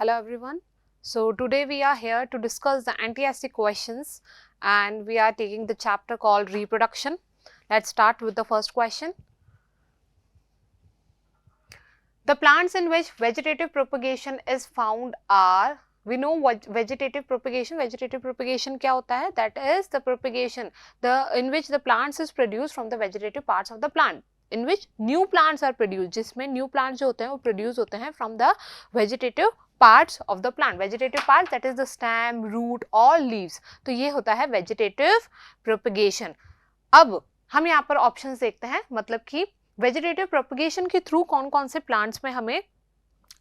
Hello everyone. So today we are here to discuss the anti-acid questions and we are taking the chapter called reproduction. Let's start with the first question. The plants in which vegetative propagation is found are, we know what vegetative propagation क्या होता है? That is the propagation in which the plants is produced from the vegetative parts of the plant, in which new plants are produced, जिसमें new plants जो होते हैं वो produce होते हैं from the vegetative parts of the plant. Vegetative parts, that is the stem, root or leaves. तो ये होता है vegetative propagation. अब हम यहाँ पर ऑप्शंस देखते हैं, मतलब कि वेजिटेटिव प्रोपगेशन के थ्रू कौन कौन से प्लांट्स में हमें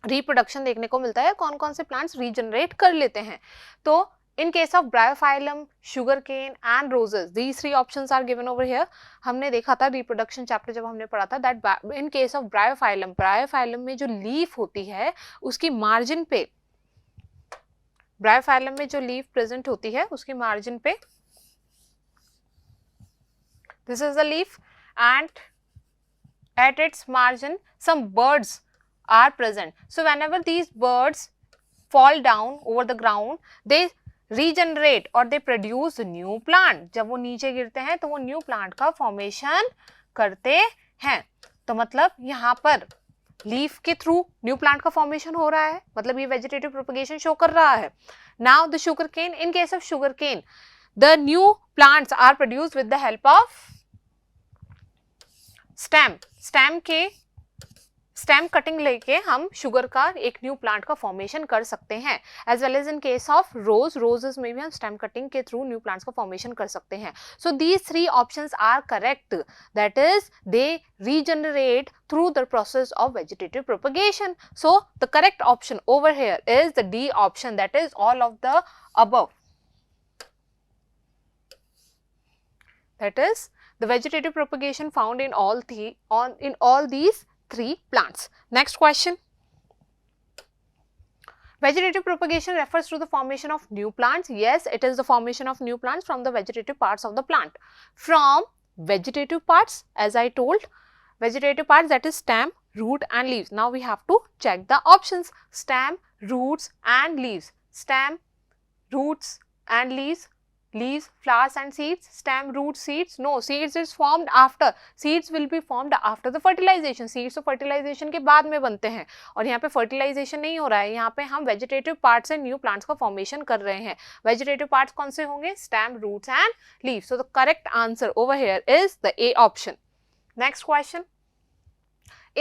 रिप्रोडक्शन देखने को मिलता है, कौन कौन से प्लांट्स रीजनरेट कर लेते हैं. तो in case of bryophyllum, sugar cane and roses, these three options are given over here. हमने देखा था रिप्रोडक्शन चैप्टर जब हमने पढ़ा था that in case of bryophyllum में जो लीफ होती है उसकी मार्जिन पे, ब्रायोफाइलम में जो लीफ प्रेजेंट होती है उसकी मार्जिन पे, this is the leaf and at its margin some birds are present. So whenever these birds fall down over the ground, they regenerate or they produce new plant. जब वो नीचे गिरते हैं तो वो न्यू प्लांट का formation करते हैं. तो मतलब यहाँ पर लीफ के थ्रू न्यू प्लांट का फॉर्मेशन हो रहा है, मतलब ये वेजिटेटिव प्रोपगेशन शो कर रहा है. Now the sugar cane, in case of sugar cane the new plants are produced with the help of stem cutting लेके हम शुगर का एक न्यू प्लांट का फॉर्मेशन कर सकते हैं. As well as in case of roses में भी हम स्टेम कटिंग के थ्रू न्यू प्लांट्स का फॉर्मेशन कर सकते हैं. So these three options are correct, that is they regenerate through the process of vegetative propagation. So the correct option over here is the D option, that is all of the above. That is the vegetative propagation found in all these three plants. Next question. Vegetative propagation refers to the formation of new plants. Yes, it is the formation of new plants from the vegetative parts of the plant. From vegetative parts, as I told, vegetative parts, that is stem, root and leaves. Now we have to check the options. Stem, roots and leaves. Stem, roots and leaves. Leaves, flowers and seeds. Stem, roots, seeds. No, seeds is formed after. Seeds will be formed after the fertilization. Seeds तो fertilization के बाद में बनते हैं और यहाँ पे fertilization नहीं हो रहा है. यहाँ पे हम vegetative parts से new plants का formation कर रहे हैं. Vegetative parts कौन से होंगे? Stem, roots and leaves. So the correct answer over here is the A option. Next question.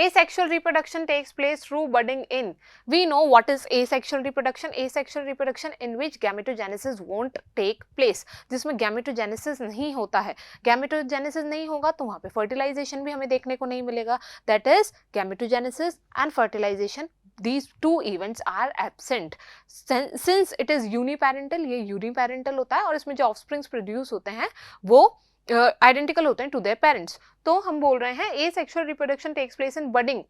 Asexual reproduction takes place through budding in. We know what is asexual reproduction. Asexual reproduction in which gametogenesis won't take place. जिसमें gametogenesis नहीं होता है. Gametogenesis नहीं होगा तो वहाँ पे fertilization भी हमें देखने को नहीं मिलेगा. That is gametogenesis and fertilization. These two events are absent. Since it is uniparental, ये uniparental होता है और इसमें जो offsprings produce होते हैं वो आइडेंटिकल होते हैं टू देयर पेरेंट्स. तो हम बोल रहे हैं asexual reproduction takes place in budding,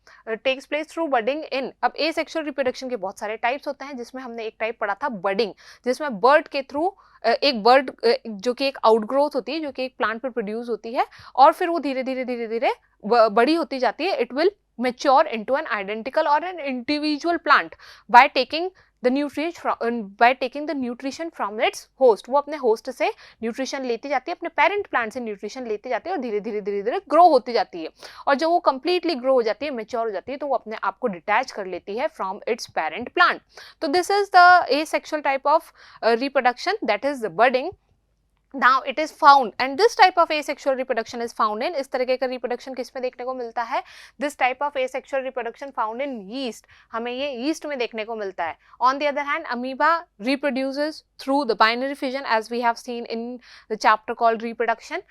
takes place through budding in. अब एसेक्सुअल रिप्रोडक्शन के बहुत सारे टाइप्स होते हैं जिसमें हमने एक टाइप पढ़ा था बडिंग, जिसमें बर्ड के थ्रू एक बर्ड जो कि एक आउटग्रोथ होती है, जो कि एक प्लांट पर प्रोड्यूस होती है और फिर वो धीरे धीरे बड़ी होती जाती है. It will mature into an identical or an individual plant by taking the nutrition from its host. वो अपने host से nutrition लेती जाती है, अपने parent plant से nutrition लेती जाती है और धीरे धीरे grow होती जाती है. और जब वो completely grow हो जाती है, mature हो जाती है, तो वो अपने आप को detach कर लेती है from its parent plant. तो this is the asexual type of reproduction, that is the budding. Now it is found, and this type of asexual reproduction is found in, इस तरह का reproduction किस में देखने को मिलता है? This type of asexual reproduction found in yeast. हमें ये yeast में देखने को मिलता है. On the other hand, amoeba reproduces through the binary fission, as we have seen in the chapter called reproduction.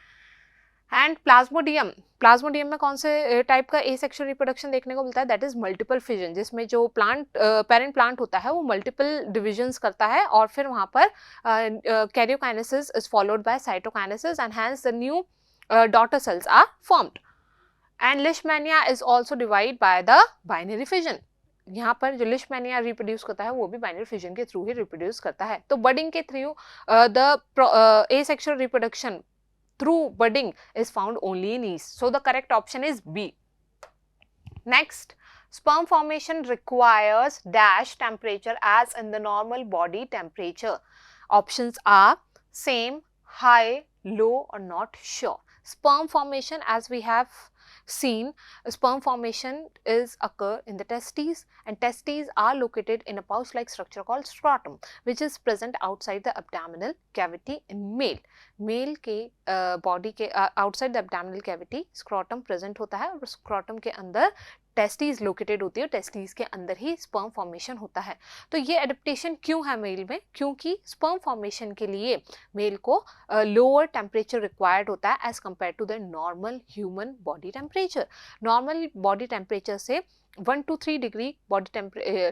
And Plasmodium में कौन से टाइप का एसेक्सुअल रिप्रोडक्शन देखने को मिलता है? दैट इज मल्टीपल फिजन, जिसमें जो प्लांट पेरेंट प्लांट होता है वो मल्टीपल डिविजन्स करता है और फिर वहाँ पर karyokinesis is followed by cytokinesis and hence the new daughter cells are formed. And leishmania is also divide by the binary fission. यहाँ पर जो लिशमैनिया रिप्रोड्यूस करता है वो भी बाइनरी फिजन के थ्रू ही रिप्रोड्यूस करता है. तो बडिंग के through the asexual reproduction through budding is found only in yeast. So the correct option is B. Next, Sperm formation requires dash temperature as in the normal body temperature. Options are same, high, low or not sure. Sperm formation, as we have seen, sperm formation is occur in the testes, and testes are located in a pouch like structure called scrotum, which is present outside the abdominal cavity in male. Male के body के outside the abdominal cavity scrotum present होता है, और scrotum के अंदर testes located होती है, testes के अंदर ही स्पर्म फॉर्मेशन होता है. तो ये एडेप्टेशन क्यों है मेल में? क्योंकि स्पर्म फॉर्मेशन के लिए मेल को लोअर टेम्परेचर रिक्वायर्ड होता है as compare to the normal human body temperature. Normal body temperature से 1 to 3 degree body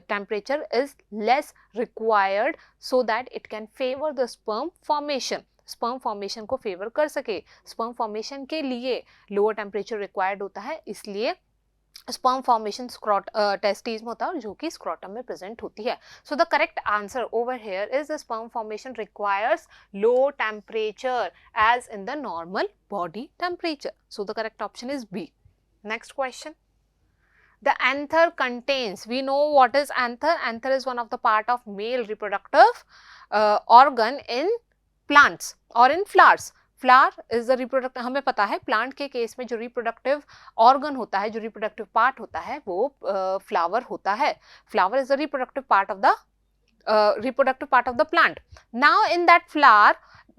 temperature is less required so that it can favor the sperm formation. Sperm formation को favour कर सके. Sperm formation के लिए lower temperature required होता है, इसलिए sperm formation testis में होता है, जो कि स्क्रोटम में प्रेजेंट होती है. So the correct answer over here is the sperm formation requires low temperature as in the normal body temperature. So the correct option is B. Next question. The anther contains, we know what is anther. Anther is one of the part of male reproductive organ in plants or in flowers. Flower is the reproductive, हमें पता है plant के case में जो reproductive organ होता है, जो reproductive part होता है, वो फ्लावर होता है. Flower is the reproductive part of the plant. Now in that flower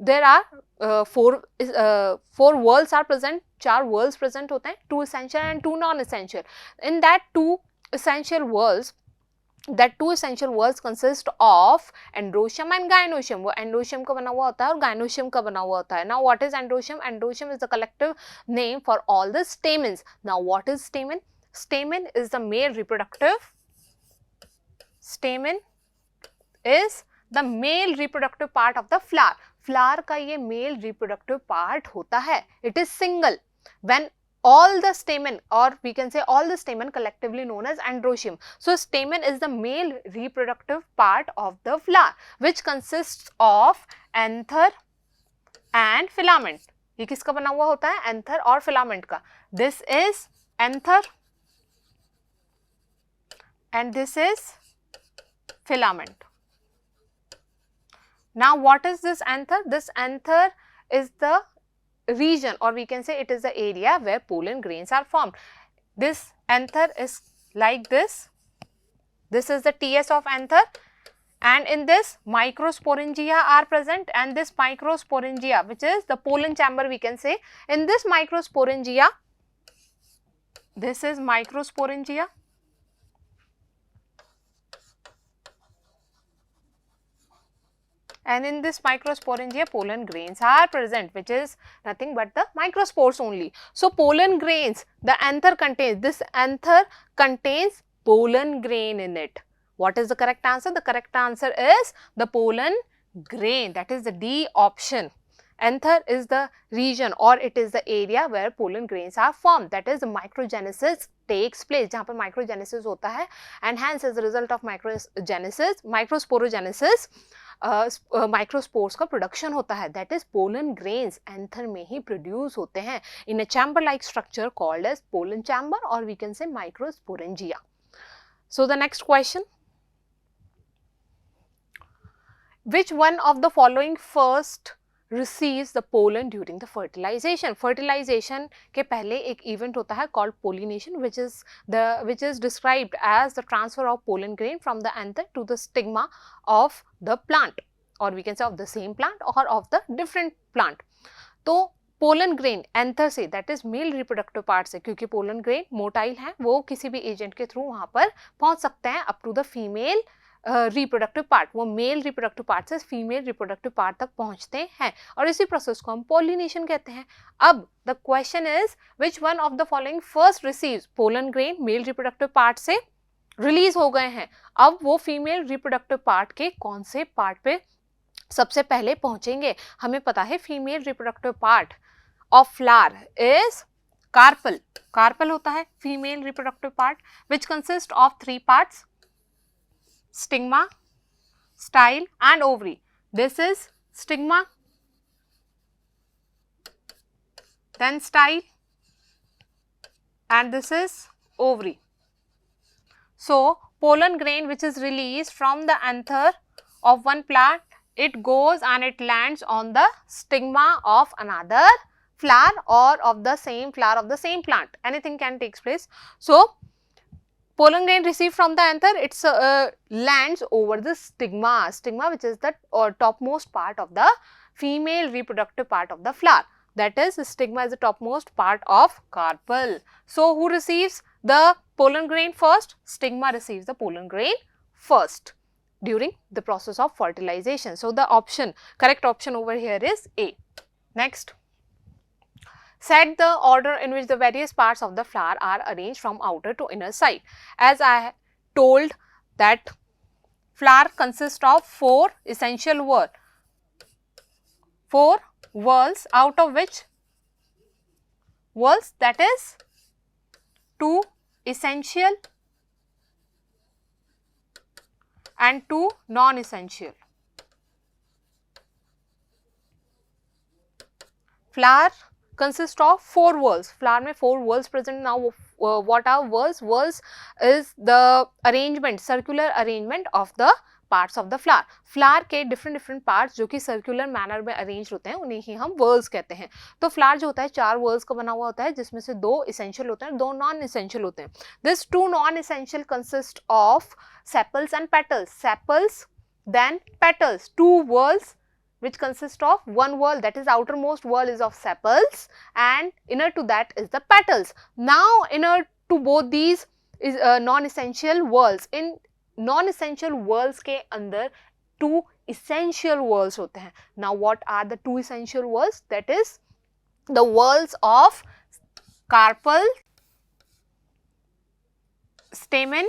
there are four whorls are present. 4 whorls present होते हैं, 2 essential and 2 non-essential. In that 2 essential whorls consist of androecium and gynoecium. वो androecium का बना हुआ होता है और gynoecium का बना हुआ होता है. Now what is androecium? Androecium is the collective name for all the stamens. Now what is stamen? Stamen is the male reproductive. Stamen is the male reproductive part of the flower. Flower का ये male reproductive part होता है. It is single. When all the stamen, or we can say all the stamen collectively known as androecium. So stamen is the male reproductive part of the flower, which consists of anther and filament. ये किसका बना हुआ होता है? anther और filament का. This is anther and this is filament. Now what is this anther? This anther is the region, or we can say it is the area where pollen grains are formed. This anther is like this. This is the TS of anther, and in this microsporangia are present, and this microsporangia, which is the pollen chamber, we can say. In this microsporangia, this is microsporangia. And in this microsporangia, pollen grains are present, which is nothing but the microspores only. So pollen grains, the anther contains, this anther contains pollen grain in it. What is the correct answer? The correct answer is the pollen grain, that is the D option. Anther is the region, or it is the area where pollen grains are formed, that is microgenesis takes place, जहाँ पर microgenesis होता है, and hence as a result of microsporogenesis, microspores का production होता है, that is pollen grains anther में ही produce होते हैं in a chamber like structure called as pollen chamber, और we can say microsporangia. So the next question. Which one of the following first receives the pollen during the fertilization? Fertilization के पहले एक event होता है called pollination, which is described as the transfer of pollen grain from the anther to the stigma of the plant, or we can say of the same plant or of the different plant. तो pollen grain anther से, that is male reproductive part से, क्योंकि pollen grain motile है, वो किसी भी agent के through वहां पर पहुंच सकते हैं up to the female reproductive part. वो मेल रिप्रोडक्टिव पार्ट से फीमेल रिप्रोडक्टिव पार्ट तक पहुंचते हैं, और इसी प्रोसेस को हम पॉलिनेशन कहते हैं. अब the question is which one of the following first receives pollen grain mail reproductive part से रिलीज हो गए हैं. अब वो फीमेल रिप्रोडक्टिव पार्ट के कौन से पार्ट पे सबसे पहले पहुंचेंगे? हमें पता है female reproductive part of flower is carpel. Carpel होता है female reproductive part, which consist of 3 parts: stigma, style and ovary. This is stigma, then style, and this is ovary. So pollen grain which is released from the anther of one plant, it goes and it lands on the stigma of another flower or of the same flower of the same plant. Anything can take place. So pollen grain received from the anther, it lands over the stigma, which is the topmost part of the female reproductive part of the flower. That is, the stigma is the topmost part of carpel. So who receives the pollen grain first? Stigma receives the pollen grain first during the process of fertilization. So the correct option over here is A. Next. Set the order in which the various parts of the flower are arranged from outer to inner side. As I told that flower consists of 4 essential whorls. 4 whorls, out of which whorls, that is 2 essential and 2 non-essential. Flower consists of 4 whorls. Flower में 4 whorls present. Now what are whorls? Whorls is the arrangement, circular arrangement of the parts of the flower. Flower के different parts जो कि circular manner में arranged होते हैं उन्हें ही हम whorls कहते हैं. तो flower जो होता है 4 whorls का बना हुआ होता है जिसमें से 2 essential होते हैं, 2 non-essential होते हैं. This 2 non-essential consist of sepals and petals. Sepals, then petals. 2 whorls which consist of 1 whorl, that is outermost whorl is of sepals and inner to that is the petals. Now inner to both these is non-essential whorls. In non-essential whorls के अंदर 2 essential whorls होते हैं. Now what are the 2 essential whorls? That is the whorls of carpel, stamen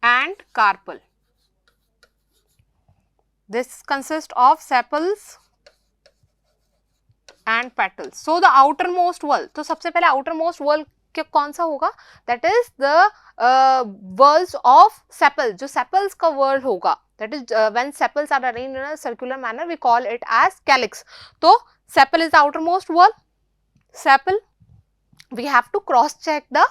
and carpel. This consists of sepals and petals. So the outermost whorl, तो सबसे पहले outermost whorl कौन सा होगा? That is the whorls of sepal. जो sepals का whorl होगा, that is when sepals are arranged in a circular manner, we call it as calyx. तो sepal is the outermost whorl. Sepal, we have to cross check the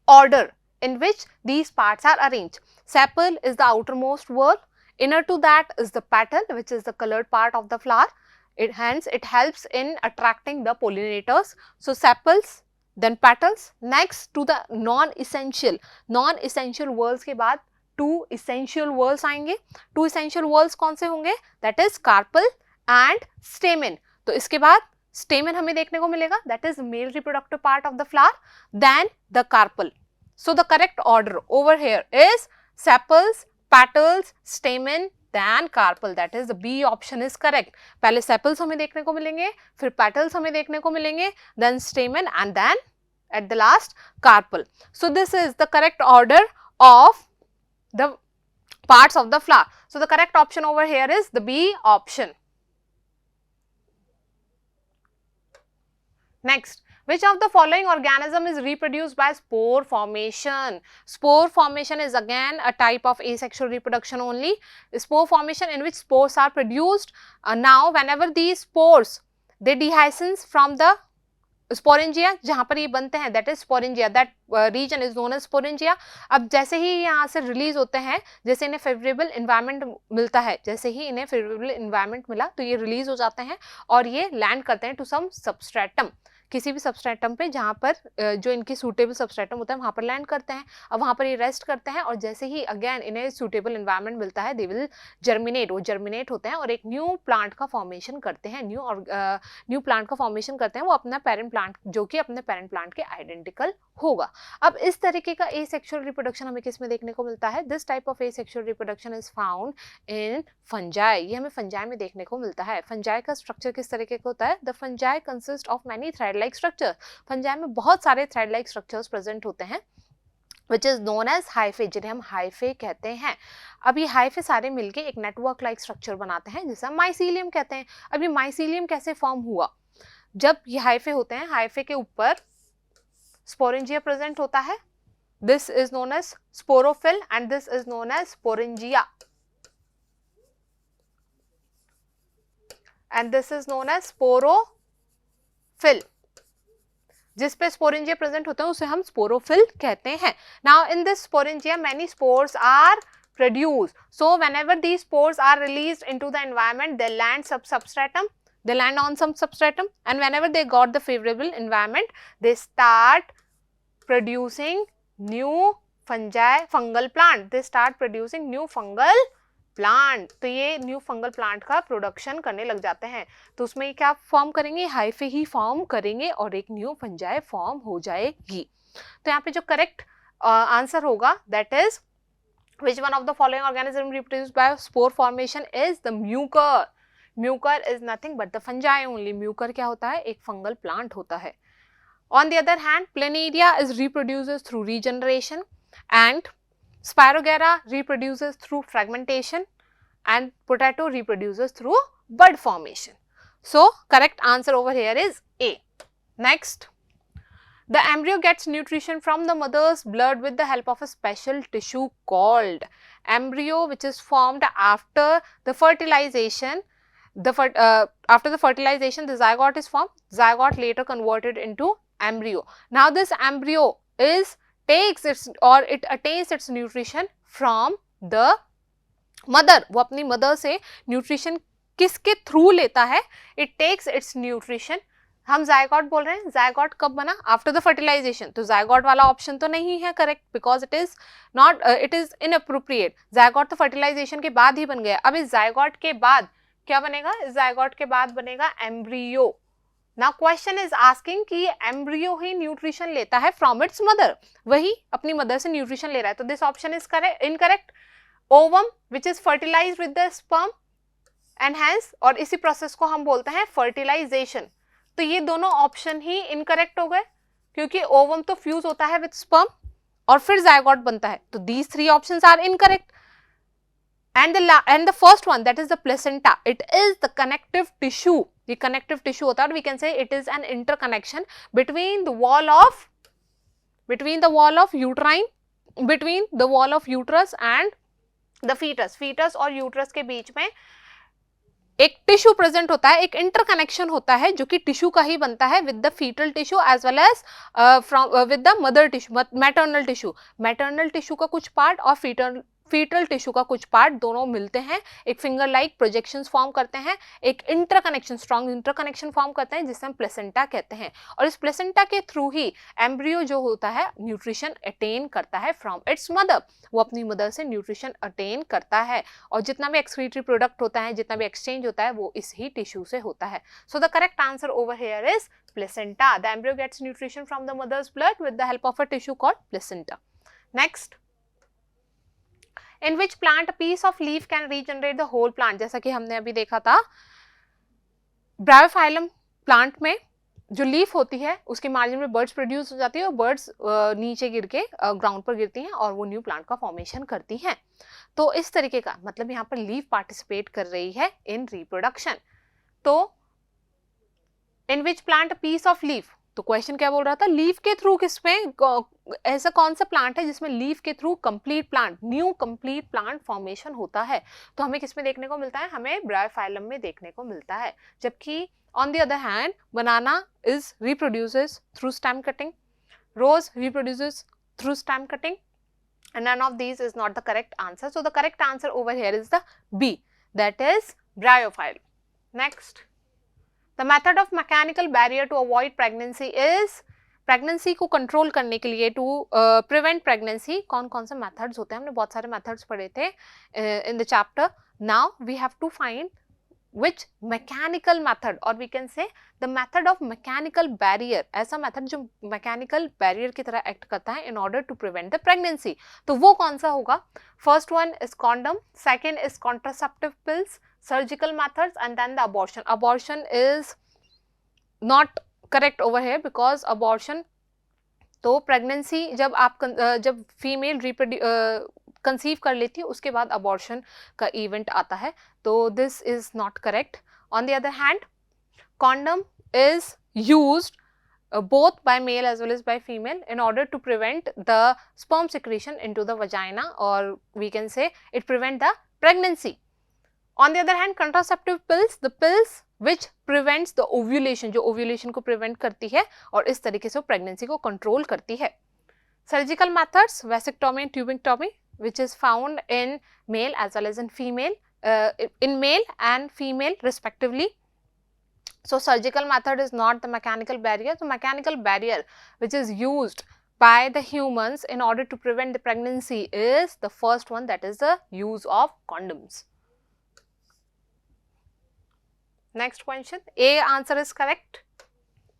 order in which these parts are arranged. Sepal is the outermost whorl. Inner to that is the petal, which is the colored part of the flower. Hence, it helps in attracting the pollinators. So, sepals, then petals. Next to the non-essential. Non-essential whorls के बाद 2 essential whorls आएंगे. 2 essential whorls कौन से होंगे? That is carpel and stamen. तो इसके बाद stamen हमें देखने को मिलेगा. That is male reproductive part of the flower. Then the carpel. So, the correct order over here is sepals, petals, stamen, then carpel. That is the B option is correct. पहले sepals हमें देखने को मिलेंगे, फिर petals हमें देखने को मिलेंगे, then stamen and then at the last carpel. So this is the correct order of the parts of the flower. So the correct option over here is the B option. Next. Which of the following organism is reproduced by spore formation? Spore formation is again a type of asexual reproduction only. Spore formation in which spores are produced. Now, whenever these spores, they dehiscence from the sporangia, जहाँ पर ये बनते हैं, that is sporangia, that region is known as sporangia. अब जैसे ही यहाँ से release होते हैं, जैसे इन्हें फेवरेबल इन्वायरमेंट मिलता है, जैसे ही इन्हें फेवरेबल इन्वायरमेंट मिला तो ये रिलीज हो जाते हैं और ये लैंड करते हैं टू सम सबस्ट्रेटम, किसी भी सबस्ट्रेटम पे जहाँ पर जो इनकी सूटेबल सबस्ट्रेटम होता है वहाँ पर लैंड करते हैं. अब वहाँ पर ये रेस्ट करते हैं और जैसे ही अगेन इन्हें सूटेबल इन्वायरमेंट मिलता है, दे विल जर्मिनेट, वो जर्मिनेट होते हैं और एक न्यू प्लांट का फॉर्मेशन करते हैं, न्यू प्लांट का फॉर्मेशन करते हैं, वो अपना पेरेंट प्लांट जो कि अपने पेरेंट प्लांट के आइडेंटिकल होगा. अब इस तरीके का एसेक्सुअल रिप्रोडक्शन हमें किस में देखने को मिलता है? This type of asexual reproduction is found in fungi. ये हमें फंजाई में देखने को मिलता है. फंजाई का स्ट्रक्चर किस तरीके का होता है? The fungi consist of many thread like structure. Fungi में बहुत सारे थ्रेड लाइक स्ट्रक्चर्स प्रेजेंट होते हैं which is known as hyphae, जिन्हें हम हाइफे कहते हैं. अब ये हाइफे सारे मिलके एक नेटवर्क लाइक स्ट्रक्चर बनाते हैं जिसे हम माइसीलियम कहते हैं. अब ये माइसीलियम कैसे फॉर्म हुआ? जब ये हाइफे होते हैं, हाइफे के ऊपर स्पोरेंजिया प्रेजेंट होता है. This is known as sporophyll and this is known as sporangia and this is known as sporophyll. जिस पे स्पोरेंजिया प्रेजेंट होते हैं उसे हम स्पोरोफिल कहते हैं. Now in this sporangia many spores are produced. So whenever these spores are released into the environment, they land substratum, they land on some substratum, and whenever they got the favorable environment, they start producing new fungal plant. They start producing new fungal plant. तो ये new fungal plant का production करने लग जाते हैं. तो उसमें क्या फॉर्म करेंगे, हाइफे ही फॉर्म करेंगे और एक न्यू फंजाई फॉर्म हो जाएगी. तो यहाँ पे जो करेक्ट आंसर होगा that is which one of the following organism reproduced by spore formation is the mucor. Mucor is nothing but the fungi only. Mucor क्या होता है, एक fungal plant होता है. On the other hand, Planaria is reproduces through regeneration and Spirogyra reproduces through fragmentation and potato reproduces through bud formation. So correct answer over here is A. Next, the embryo gets nutrition from the mother's blood with the help of a special tissue called embryo, which is formed after the fertilization. After the fertilization, the zygote is formed. Zygote later converted into embryo. Now this embryo attains its nutrition from the mother. वो अपनी mother से nutrition किसके through लेता है? It takes its nutrition. हम zygote बोल रहे हैं, जायगॉट कब बना, आफ्टर द फर्टिलाइजेशन. तो जायगॉट वाला ऑप्शन तो नहीं है correct, because it is inappropriate. Zygote तो फर्टिलाइजेशन के बाद ही बन गया. अब इस जायगॉट के बाद क्या बनेगा, इस जायगॉट के बाद बनेगा embryo. Now question is asking कि एम्ब्रियो ही न्यूट्रिशन लेता है फ्रॉम इट्स मदर, वही अपनी मदर से न्यूट्रिशन ले रहा है. तो this option is incorrect. Ovum which is fertilized with the sperm and hence, और इसी प्रोसेस को हम बोलते हैं फर्टिलाइजेशन. तो ये दोनों ऑप्शन ही इनकरेक्ट हो गए, क्योंकि ओवम तो फ्यूज होता है विद स्पर्म और फिर जायगॉट बनता है. तो these three options are incorrect. And the first one that is the placenta, it is the connective tissue. ये कनेक्टिव टिश्यू होता है, और we can say it is an interconnection between the wall of uterine, between the wall of uterus and the fetus. Fetus और uterus के बीच में एक tissue present होता है, एक इंटरकनेक्शन होता है जो कि टिश्यू का ही बनता है with the fetal tissue as well as with the mother tissue, maternal tissue. Maternal tissue का कुछ पार्ट और फीटल टिश्यू का कुछ पार्ट दोनों मिलते हैं, एक फिंगर लाइक प्रोजेक्शंस फॉर्म करते हैं, एक इंटरकनेक्शन, स्ट्रॉन्ग इंटरकनेक्शन फॉर्म करते हैं जिसे हम प्लेसेंटा कहते हैं. और इस प्लेसेंटा के थ्रू ही एम्ब्रियो जो होता है न्यूट्रिशन अटेन करता है फ्रॉम इट्स मदर. वो अपनी मदर से न्यूट्रिशन अटेन करता है, और जितना भी एक्सक्रीटरी प्रोडक्ट होता है, जितना भी एक्सचेंज होता है, वो इस ही टिश्यू से होता है. So the correct answer over here is placenta. The embryo gets nutrition from the mother's blood with the help of a tissue called placenta. Next, in which plant a piece of leaf can regenerate the whole plant? जैसा कि हमने अभी देखा था, Bryophyllum plant में जो leaf होती है उसके मार्जिन में बर्ड्स प्रोड्यूस हो जाती है, और बर्ड्स नीचे गिर के ग्राउंड पर गिरती हैं और वो न्यू प्लांट का फॉर्मेशन करती हैं. तो इस तरीके का मतलब यहाँ पर लीफ पार्टिसिपेट कर रही है इन रिप्रोडक्शन. तो in which plant piece of leaf, तो क्वेश्चन क्या बोल रहा था, लीफ के थ्रू किसमें, ऐसा कौन सा प्लांट है जिसमें लीफ के through complete plant, new complete plant formation होता है. तो हमें किसमें देखने को मिलता है, हमें ब्रायोफाइलम में देखने को मिलता है. जबकि on the other hand, banana reproduces through stem cutting, rose reproduces through stem cutting, and none of these is not the correct answer. So the correct answer over here is the B, that is bryophyll. Next, the method of mechanical barrier to avoid pregnancy is, pregnancy को control करने के लिए, to prevent pregnancy, कौन कौन से methods होते हैं, हमने बहुत सारे मेथड्स पढ़े थे in the chapter. Now we have to find which mechanical method, or we can say the method of mechanical barrier, ऐसा method जो mechanical barrier की तरह act करता है in order to prevent the pregnancy. तो वो कौन सा होगा? First one is condom, second is contraceptive pills, surgical methods, and then the abortion. Abortion is not correct over here because abortion, तो pregnancy जब फीमेल कंसीव कर लेती है उसके बाद अबॉर्शन का इवेंट आता है, तो this is not correct. On the other hand, condom is used both by male as well as by female in order to prevent the sperm secretion into the vagina, or we can say it prevent the pregnancy. On the other hand, contraceptive pills, the pills which prevents the ovulation, जो ovulation को prevent करती है और इस तरीके से pregnancy को control करती है. Surgical methods, vasectomy and tubectomy, which is found in male as well as in female, in male and female respectively. So surgical method is not the mechanical barrier. So mechanical barrier which is used by the humans in order to prevent the pregnancy is the first one, that is the use of condoms. Next question, A answer is correct.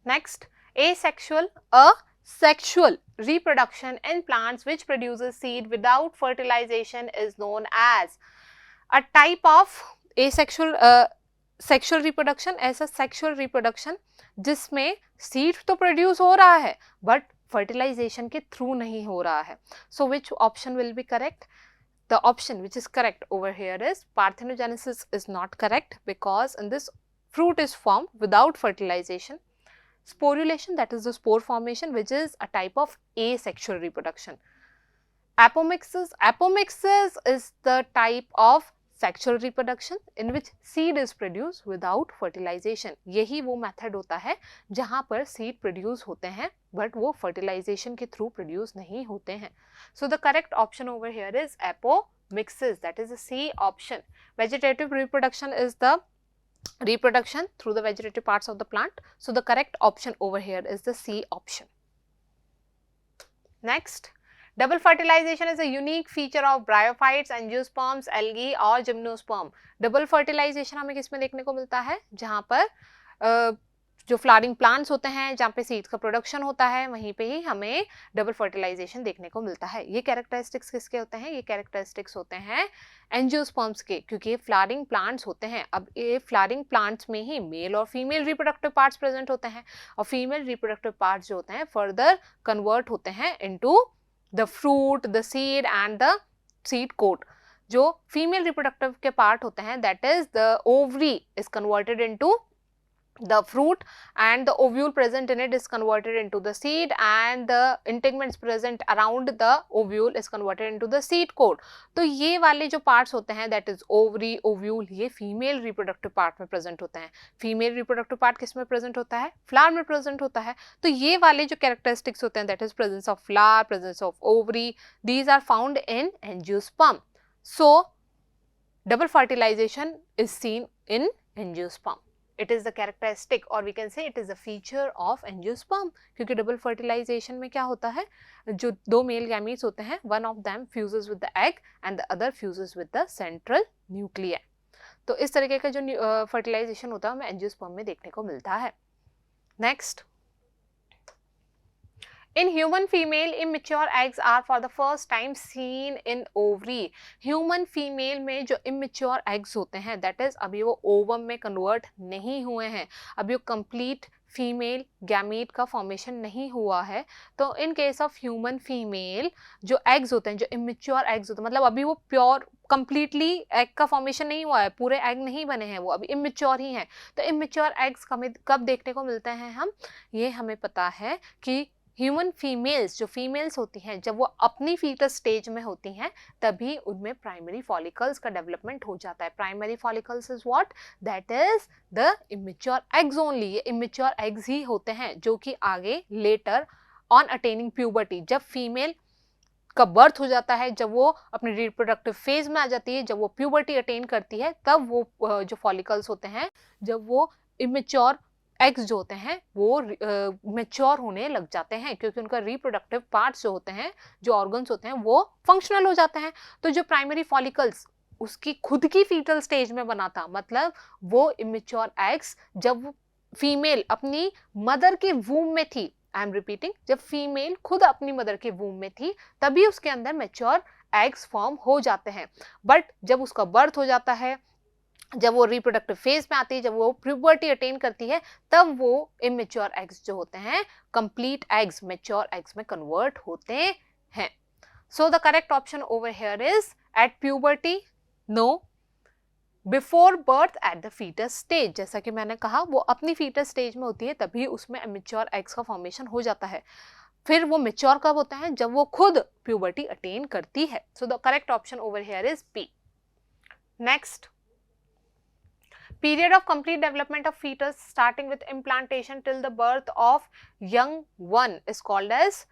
Next, asexual, a sexual reproduction in plants which produces seed without fertilization is known as. A type of asexual sexual reproduction, ऐसा sexual reproduction जिसमें seed तो produce हो रहा है but fertilization के through नहीं हो रहा है. So which option will be correct? The option which is correct over here is parthenogenesis is not correct, because in this fruit is formed without fertilization. Sporulation, that is the spore formation, which is a type of asexual reproduction. Apomixis, apomixis is the type of sexual reproduction in which seed is produced without fertilization. यही वो method होता है जहाँ पर seed produce होते हैं but वो fertilization के through produce नहीं होते हैं. So the correct option over here is apomixis, that is the C option. Vegetative reproduction is the reproduction through the vegetative parts of the plant. So the correct option over here is the C option. Next, double fertilization is a unique feature of bryophytes, angiosperms, algae और gymnosperm. Double fertilization हमें किसमें देखने को मिलता है? जहाँ पर जो फ्लावरिंग प्लांट्स होते हैं, जहाँ पे सीड्स का प्रोडक्शन होता है, वहीं पे ही हमें डबल फर्टिलाइजेशन देखने को मिलता है. ये कैरेक्टरिस्टिक्स किसके होते हैं? ये कैरेक्टरिस्टिक्स होते हैं एंजियोस्पर्म्स के, क्योंकि ये फ्लावरिंग प्लांट्स होते हैं. अब ये फ्लावरिंग प्लांट्स में ही मेल और फीमेल रिप्रोडक्टिव पार्ट्स प्रेजेंट होते हैं और फीमेल रिप्रोडक्टिव पार्ट्स जो होते हैं फर्दर कन्वर्ट होते हैं into the fruit, the seed and the seed coat. जो फीमेल रिप्रोडक्टिव के पार्ट होते हैं, that is the ovary is converted into the fruit and the ovule present in it is converted into the seed and the integuments present around the ovule is converted into the seed coat. तो ये वाले जो parts होते हैं, that is ovary, ovule, ये female reproductive part में present होते हैं. female reproductive part किस में present होता है? flower में present होता है. तो ये वाले जो characteristics होते हैं, that is presence of flower, presence of ovary, these are found in angiosperm. So double fertilization is seen in angiosperm. It is the characteristic or we can say it is a feature of angiosperm. क्योंकि double fertilisation में क्या होता है, जो दो male gametes होते हैं, one of them fuses with the egg and the other fuses with the central nuclei. तो इस तरीके का जो फर्टिलाइजेशन होता है हमें एंजियोस्पर्म में देखने को मिलता है. Next, in human female, immature eggs are for the first time seen in ovary. Human female में जो immature eggs होते हैं, that is अभी वो ovum में convert नहीं हुए हैं, अभी वो complete फीमेल गैमीट का फॉर्मेशन नहीं हुआ है. तो in case of human female जो एग्स होते हैं, जो इमेच्योर एग्स होते हैं, मतलब अभी वो प्योर कंप्लीटली एग का फॉर्मेशन नहीं हुआ है, पूरे एग नहीं बने हैं, वो अभी इमेच्योर ही हैं. तो इमेच्योर एग्स कब देखने को मिलते हैं हम? ये हमें पता है कि ह्यूमन फीमेल्स, जो फीमेल्स होती हैं, जब वो अपनी फीटस स्टेज में होती हैं तभी उनमें प्राइमरी फॉलिकल्स का डेवलपमेंट हो जाता है. Primary follicles is what? That is the immature eggs only. ये इमेच्योर एग्स ही होते हैं जो कि आगे लेटर ऑन अटेनिंग प्यूबर्टी, जब फीमेल का बर्थ हो जाता है, जब वो अपने रिप्रोडक्टिव फेज में आ जाती है, जब वो प्यूबर्टी अटेन करती है, तब वो जो फॉलिकल्स होते हैं, जब वो इमेच्योर एग्स जो होते हैं वो मैच्योर होने लग जाते हैं, क्योंकि उनका रिप्रोडक्टिव पार्ट्स जो होते हैं, जो ऑर्गन्स होते हैं, वो फंक्शनल हो जाते हैं. तो जो प्राइमरी फॉलिकल्स उसकी खुद की फीटल स्टेज में बना था, मतलब वो इमेच्योर एग्स जब फीमेल अपनी मदर के वूम में थी, आई एम रिपीटिंग, जब फीमेल खुद अपनी मदर के वूम में थी तभी उसके अंदर मैच्योर एग्स फॉर्म हो जाते हैं. बट जब उसका बर्थ हो जाता है, जब वो रिप्रोडक्टिव फेज में आती है, जब वो प्यूबर्टी अटेन करती है, तब वो इमेच्योर एग्स जो होते हैं कंप्लीट एग्स, मैच्योर एग्स में कन्वर्ट होते हैं. So the correct option over here is at puberty, no, before birth, at the fetus stage. जैसा कि मैंने कहा, वो अपनी फीटस स्टेज में होती है तभी उसमें इमेच्योर एग्स का फॉर्मेशन हो जाता है. फिर वो मैच्योर कब होता है? जब वो खुद प्यूबर्टी अटेन करती है. So the correct option over here is B. Next, Period of complete development of fetus starting with implantation till the birth of young one is called as,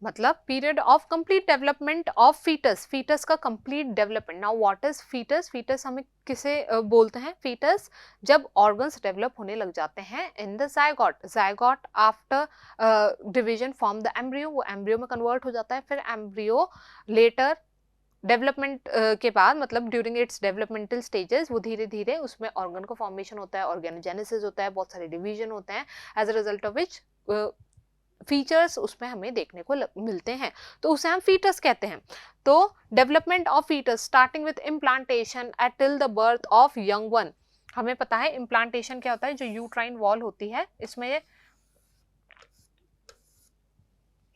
मतलब period of complete development of foetus, foetus का complete development. Now what is foetus? Foetus हमें किसे बोलते हैं? Foetus जब organs develop होने लग जाते हैं in the zygote, zygote after division form the embryo, वो एम्ब्रियो में कन्वर्ट हो जाता है. फिर एम्ब्रियो लेटर डेवलपमेंट के बाद, मतलब ड्यूरिंग इट्स डेवलपमेंटल स्टेजेस, वो धीरे धीरे उसमें ऑर्गन का फॉर्मेशन होता है, ऑर्गेनोजेनेसिस होता है, बहुत सारे डिवीजन होते हैं, as a result of which features उसमें हमें देखने को मिलते हैं, तो उसे हम फीटस कहते हैं. तो development of fetus starting with implantation at till the birth of young one. हमें पता है इम्प्लांटेशन क्या होता है, जो यूट्राइन वॉल होती है इसमें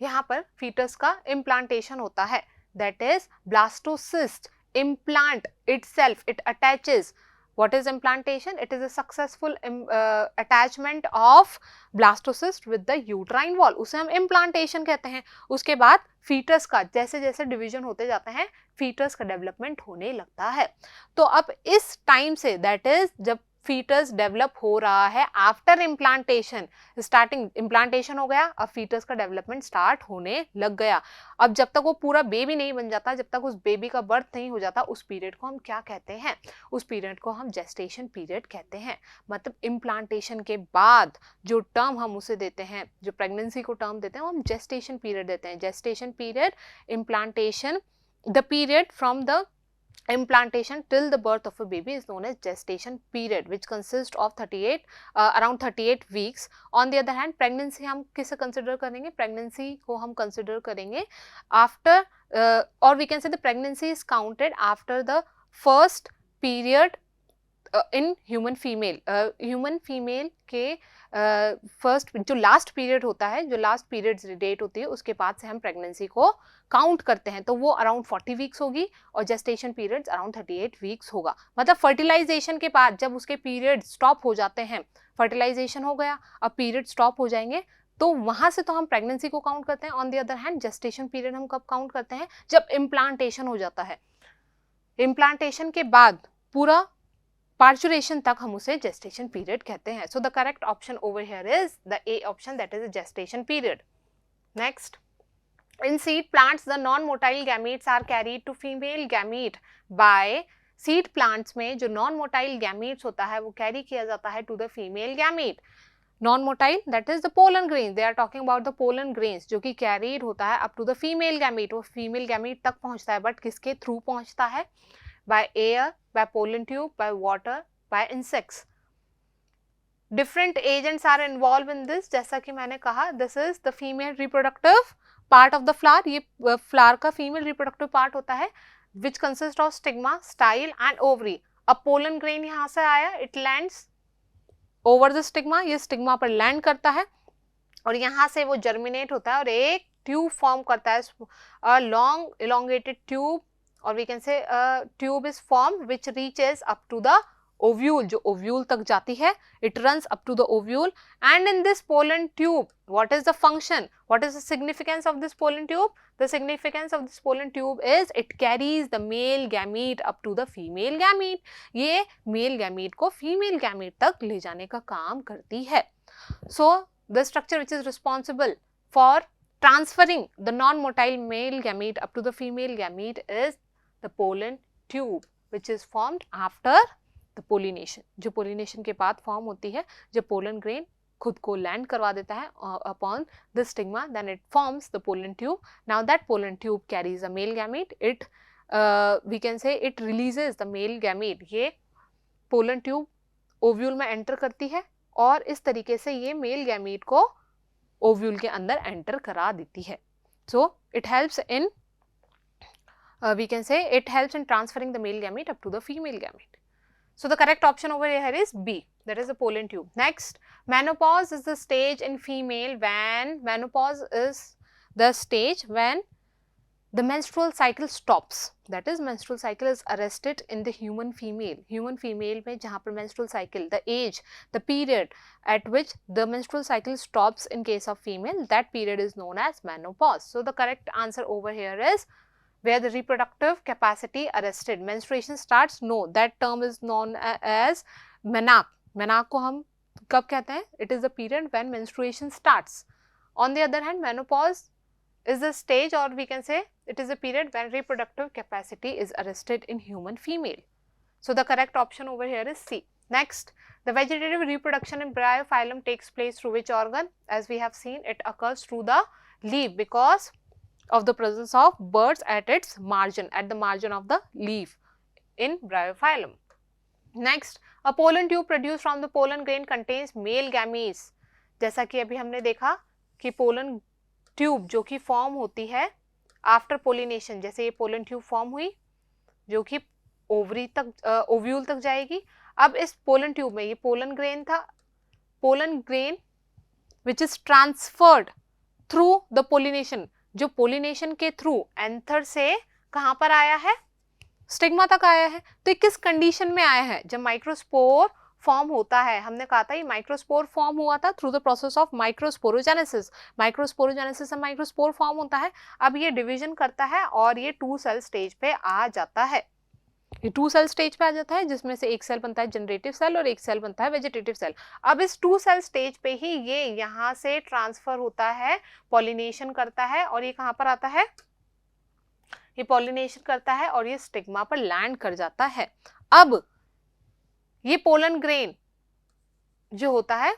यहाँ पर फीटस का इम्प्लांटेशन होता है. That is blastocyst implant itself, it attaches. What is implantation? It is a successful attachment of blastocyst with the uterine wall. उसे हम implantation कहते हैं. उसके बाद फीटस का जैसे जैसे डिवीजन होते जाते हैं फीटस का डेवलपमेंट होने लगता है. तो अब इस टाइम से, दैट इज जब फीटस डेवलप हो रहा है आफ्टर इम्प्लांटेशन, स्टार्टिंग इम्प्लांटेशन हो गया, अब फीटस का डेवलपमेंट स्टार्ट होने लग गया. अब जब तक वो पूरा बेबी नहीं बन जाता, जब तक उस बेबी का बर्थ नहीं हो जाता, उस पीरियड को हम क्या कहते हैं? उस पीरियड को हम जेस्टेशन पीरियड कहते हैं. मतलब इम्प्लांटेशन के बाद जो टर्म हम उसे देते हैं, जो प्रेगनेंसी को टर्म देते हैं, वो हम जेस्टेशन पीरियड देते हैं. Gestation period, implantation, the period from the implantation till the birth of a baby is known as gestation period, which consists of around 38 weeks. On the other hand, pregnancy हम किसे consider करेंगे? pregnancy को हम consider करेंगे after or we can say the pregnancy is counted after the first period in human female. Human female के first जो last period होता है, जो लास्ट पीरियड डेट होती है, उसके बाद से हम प्रेगनेंसी को काउंट करते हैं. तो वो अराउंड 40 वीक्स होगी और जेस्टेशन पीरियड्स अराउंड 38 वीक्स होगा. मतलब फर्टिलाइजेशन के बाद जब उसके पीरियड स्टॉप हो जाते हैं, फर्टिलाइजेशन हो गया, अब पीरियड स्टॉप हो जाएंगे, तो वहां से तो हम प्रेगनेंसी को काउंट करते हैं. On the other hand gestation period हम कब काउंट करते हैं? जब इम्प्लांटेशन हो जाता है. इम्प्लांटेशन के बाद पूरा पार्चुरेशन तक हम उसे जेस्टेशन पीरियड कहते हैं. So the correct option over here is the A option, that is a gestation period. Next, in seed plants the non-motile gametes are carried to female gamete by seed plants में जो non-motile gametes होता है वो carry किया जाता है to the female gamete. Non-motile, that is the pollen grains, they are talking about the pollen grains जो कि carried होता है up to the female gamete, वो female gamete तक पहुंचता है, but किसके थ्रू पहुंचता है? by air, by pollen tube, by water, by insects. Different agents are involved in this. जैसा कि मैंने कहा, this is the female reproductive part of the flower. ये flower का female reproductive part होता है, which consists of stigma, style and ovary. अब pollen grain यहाँ से आया, it lands over the stigma, ये stigma पर land करता है और यहाँ से वो germinate होता है और एक tube form करता है, a long elongated tube, or we can say a tube is formed which reaches up to the ovule, जो ovule तक जाती है, it runs up to the ovule. And in this pollen tube, what is the function? What is the significance of this pollen tube? The significance of this pollen tube is it carries the male gamete up to the female gamete. ये male gamete को female gamete तक ले जाने का काम करती है. So the structure which is responsible for transferring the non-motile male gamete up to the female gamete is the pollen tube, which is formed after the pollination. जो pollination के बाद form होती है, जब pollen grain खुद को land करवा देता है upon the stigma, then it forms the pollen tube. Now that pollen tube carries a male gamete. It we can say it releases the male gamete. ये pollen tube ovule में enter करती है और इस तरीके से ये male gamete को ovule के अंदर enter करा देती है. So it helps in we can say it helps in transferring the male gamete up to the female gamete. So the correct option over here is B, that is the pollen tube. Next, menopause is the stage in female when the menstrual cycle stops. That is, menstrual cycle is arrested in the human female. Human female में जहाँ पर menstrual cycle, the age, the period at which the menstrual cycle stops in case of female, that period is known as menopause. So the correct answer over here is where the reproductive capacity arrested. Menstruation starts? No, that term is known as मेनाक को हम कब कहते हैं? It is the period when menstruation starts. On the other hand menopause is the stage, or we can say it is a period when reproductive capacity is arrested in human female. So the correct option over here is C. Next, the vegetative reproduction in bryophyllum takes place through which organ? As we have seen, it occurs through the leaf because of the presence of birds at its margin, at the margin of the leaf in bryophyllum. Next, a pollen tube produced from the pollen grain contains male gametes. जैसा कि अभी हमने देखा कि pollen tube जो कि form होती है आफ्टर पोलिनेशन, जैसे ये पोलन ट्यूब फॉर्म हुई जो कि ओवरी तक ओव्यूल तक जाएगी. अब इस पोलन ट्यूब में ये पोलन ग्रेन था, pollen grain which is transferred through the pollination, जो पोलिनेशन के थ्रू एंथर से कहां पर आया है? स्टिग्मा तक आया है. तो ये किस कंडीशन में आया है? जब माइक्रोस्पोर फॉर्म होता है. हमने कहा था ये माइक्रोस्पोर फॉर्म हुआ था through the process of microsporogenesis. Microsporogenesis से माइक्रोस्पोर फॉर्म होता है. अब ये डिवीजन करता है और ये 2 सेल स्टेज पे आ जाता है. ये 2 सेल स्टेज पे आ जाता है जिसमें से एक सेल बनता है जनरेटिव सेल और एक सेल बनता है वेजिटेटिव सेल. अब इस 2 सेल स्टेज पे ही ये यहाँ से ट्रांसफर होता है, पॉलिनेशन करता है और ये कहाँ पर आता है? ये पॉलिनेशन करता है और ये स्टिग्मा पर लैंड कर जाता है. अब ये पोलन ग्रेन जो होता है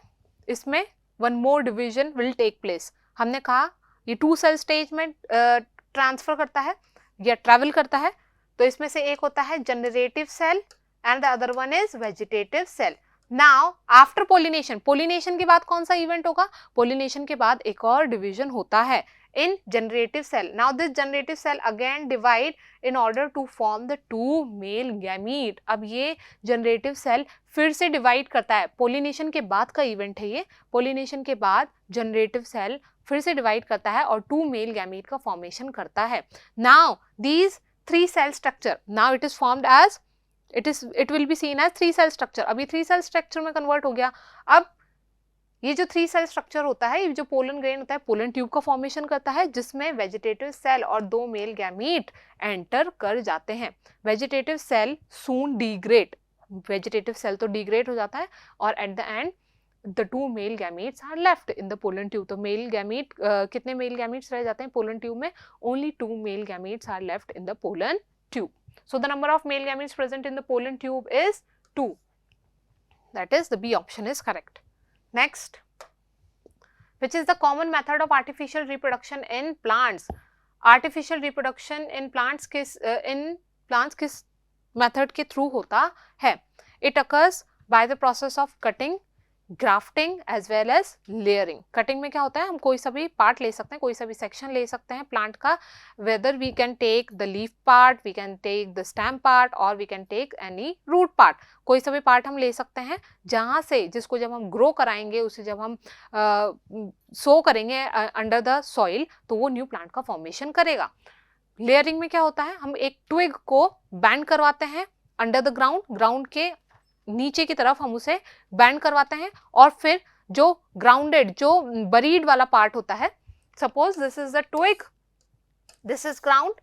इसमें one more division will take place. हमने कहा ये 2 सेल स्टेज में ट्रांसफर करता है या ट्रैवल करता है. तो इसमें से एक होता है generative cell and the other one is vegetative cell. Now after pollination, pollination के बाद कौन सा इवेंट होगा? पोलिनेशन के बाद एक और डिवीजन होता है in generative cell. Now this generative cell again divide in order to form the 2 male gamete. अब ये generative cell फिर से divide करता है. pollination के बाद का event है ये. pollination के बाद generative cell फिर से divide करता है और 2 male gamete का formation करता है. Now these 3 cell structure, now it is formed as it will be seen as 3 cell structure. अभी 3 cell structure में convert हो गया. अब ये जो 3 सेल स्ट्रक्चर होता है, ये जो पोलन ग्रेन होता है पोलन ट्यूब का फॉर्मेशन करता है जिसमें वेजिटेटिव सेल और 2 मेल गैमीट एंटर कर जाते हैं. Vegetative cell soon degrade, vegetative cell तो डिग्रेड हो जाता है और at the end the 2 male gametes are left in the pollen tube. तो मेल गैमीट कितने मेल गैमीट्स रह जाते हैं पोलन ट्यूब में? Only 2 male gametes are left in the pollen tube. So the number of male gametes present in the pollen tube is 2. That is the B option is correct. Next, which is the common method of artificial reproduction in plants? Artificial reproduction in plants किस method के through होता है? It occurs by the process of cutting, grafting as well as layering. Cutting में क्या होता है? हम कोई सा भी पार्ट ले सकते हैं, कोई सा भी सेक्शन ले सकते हैं प्लांट का. Whether we can take the leaf part, we can take the stem part or we can take any root part. कोई सा भी पार्ट हम ले सकते हैं जहाँ से, जिसको जब हम ग्रो कराएंगे, उसे जब हम सो करेंगे अंडर द सॉइल तो वो न्यू प्लांट का फॉर्मेशन करेगा. लेयरिंग में क्या होता है? हम एक ट्विग को बैंड करवाते हैं अंडर द ग्राउंड, ग्राउंड के नीचे की तरफ हम उसे बैंड करवाते हैं और फिर जो ग्राउंडेड, जो बरीड वाला पार्ट होता है, suppose this is the twig, this is ground,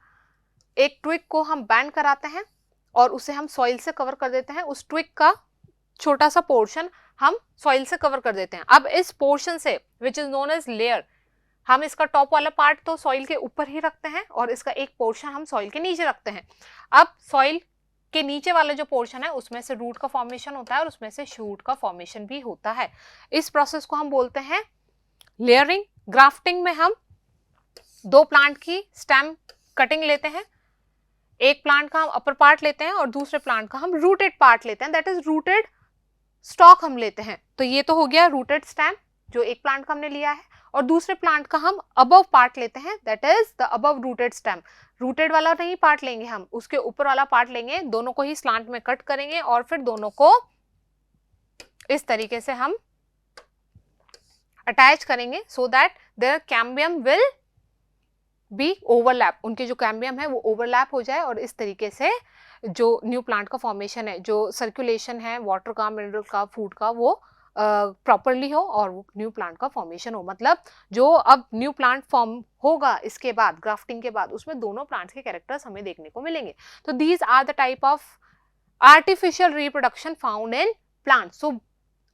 एक ट्विग को हम बैंड कराते हैं और उसे हम सॉइल से कवर कर देते हैं. उस ट्विग का छोटा सा पोर्शन हम सॉइल से कवर कर देते हैं. अब इस पोर्शन से which is known edge layer, हम इसका टॉप वाला पार्ट तो सॉइल के ऊपर ही रखते हैं और इसका एक पोर्शन हम सॉइल के नीचे रखते हैं. अब सॉइल के नीचे वाला जो पोर्शन है उसमें से रूट का फॉर्मेशन होता है और उसमें से शूट का फॉर्मेशन भी होता है. इस प्रोसेस को हम बोलते हैं लेयरिंग. ग्राफ्टिंग में हम 2 प्लांट की स्टेम कटिंग लेते हैं. एक प्लांट का हम अपर पार्ट लेते हैं और दूसरे प्लांट का हम रूटेड पार्ट लेते हैं, दैट इज रूटेड स्टॉक हम लेते हैं. तो ये तो हो गया रूटेड स्टेम जो एक प्लांट का हमने लिया है, और दूसरे प्लांट का हम अबव पार्ट लेते हैं, that is the above rooted stem. Rooted वाला नहीं पार्ट लेंगे हम, उसके ऊपर वाला पार्ट लेंगे, दोनों को ही स्लांट में कट करेंगे और फिर दोनों को इस तरीके से हम अटैच करेंगे so that there cambium will be overlap. उनके जो कैम्बियम है वो ओवरलैप हो जाए और इस तरीके से जो न्यू प्लांट का फॉर्मेशन है, जो सर्कुलेशन है वाटर का, मिनरल का, फूड का, वो प्रॉपरली हो और वो न्यू प्लांट का फॉर्मेशन हो. मतलब जो अब न्यू प्लांट फॉर्म होगा इसके बाद, ग्राफ्टिंग के बाद, उसमें दोनों प्लांट्स के कैरेक्टर्स हमें देखने को मिलेंगे. तो these are the type of artificial reproduction found in plant. So